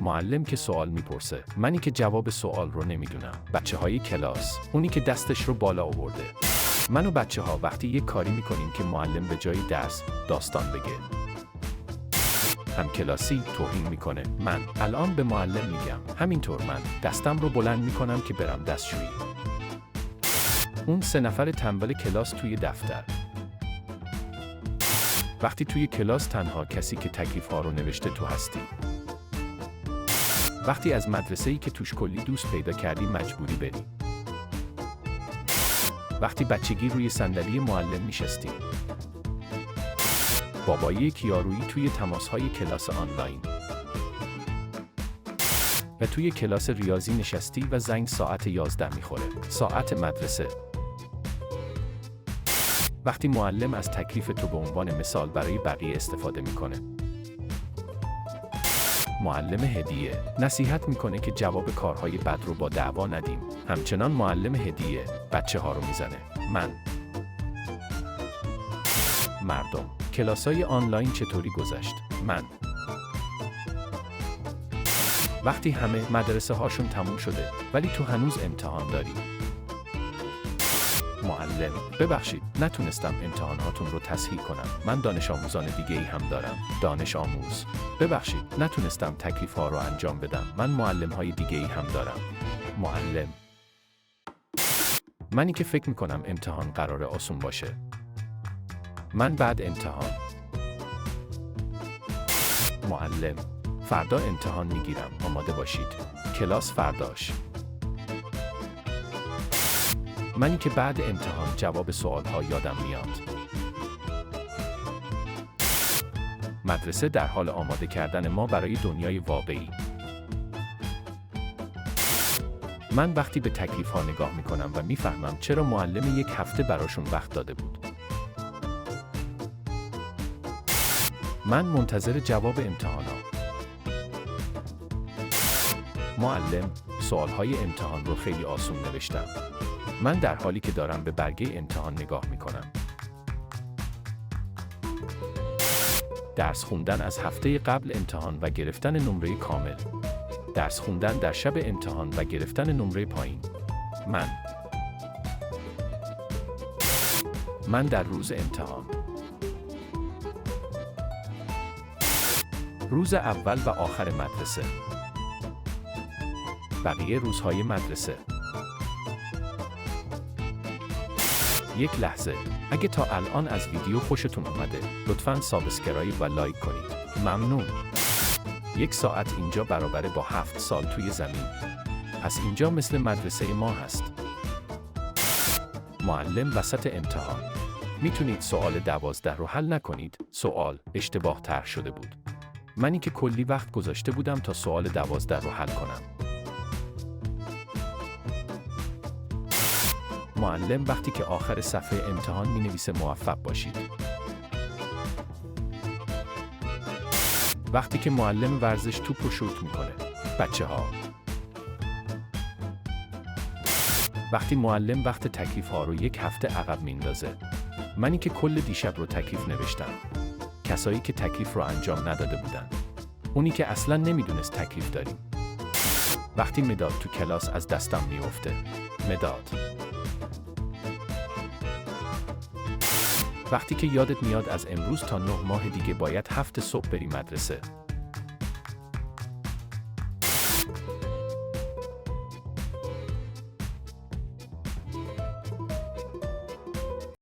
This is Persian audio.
معلم که سوال میپرسه، منی که جواب سوال رو نمیدونم. بچه‌های کلاس، اونی که دستش رو بالا آورده. من و بچه‌ها وقتی یک کاری میکنیم که معلم به جای درس داستان بگه، هم کلاسی توهین میکنه. من الان به معلم میگم همینطور من دستم رو بلند میکنم که برم دستشویی. اون 3 نفر تنبل کلاس توی دفتر. وقتی توی کلاس تنها کسی که تکلیف ها رو نوشته تو هستی. وقتی از مدرسه‌ای که توش کلی دوست پیدا کردی مجبوری بری. وقتی بچگی روی صندلی معلم نشستی. بابایی کیارویی توی تماس‌های کلاس آنلاین. و توی کلاس ریاضی نشستی و زنگ ساعت 11 میخوره. ساعت مدرسه. وقتی معلم از تکلیف تو به عنوان مثال برای بقیه استفاده میکنه. معلم هدیه نصیحت میکنه که جواب کارهای بد رو با دعوا ندیم. همچنان معلم هدیه بچه ها رو میزنه. من مردم کلاسای آنلاین چطوری گذشت؟ من وقتی همه مدرسه هاشون تموم شده ولی تو هنوز امتحان داری. معلم ببخشید نتونستم امتحاناتون رو تصحیح کنم. من دانش آموزان دیگه ای هم دارم. دانش آموز ببخشید نتونستم تکلیف ها رو انجام بدم. من معلم های دیگه ای هم دارم. معلم منی که فکر میکنم امتحان قراره آسون باشه. من بعد امتحان. معلم فردا امتحان میگیرم. آماده باشید. کلاس فرداش. منی که بعد امتحان جواب سوال‌ها یادم میاد. مدرسه در حال آماده کردن ما برای دنیای واقعی. من وقتی به تکلیف‌ها نگاه میکنم و میفهمم چرا معلم 1 هفته براشون وقت داده بود. من منتظر جواب امتحانات. معلم سوال‌های امتحان رو خیلی آسون نوشتم. من در حالی که دارم به برگه امتحان نگاه میکنم. درس خوندن از هفته قبل امتحان و گرفتن نمره کامل. درس خوندن در شب امتحان و گرفتن نمره پایین. من در روز امتحان. روز اول و آخر مدرسه. بقیه روزهای مدرسه. یک لحظه، اگه تا الان از ویدیو خوشتون اومده، لطفاً سابسکرایب و لایک کنید. ممنون. 1 ساعت اینجا برابره با 7 سال توی زمین. پس اینجا مثل مدرسه ما هست. معلم وسط امتحان. میتونید سوال 12 رو حل نکنید. سوال اشتباه تر شده بود. منی که کلی وقت گذاشته بودم تا سوال 12 رو حل کنم. معلم وقتی که آخر صفحه امتحان می‌نویسه موفق باشید. وقتی که معلم ورزش توپ رو شوت میکنه. بچه‌ها. وقتی معلم وقت تکلیف ها رو 1 هفته عقب میندازه. منی که کل دیشب رو تکلیف نوشتم. کسایی که تکلیف رو انجام نداده بودن. اونی که اصلاً نمیدونست تکلیف داریم. وقتی مداد تو کلاس از دستم میفته. مداد. وقتی که یادت میاد از امروز تا 9 ماه دیگه باید 7 صبح بری مدرسه.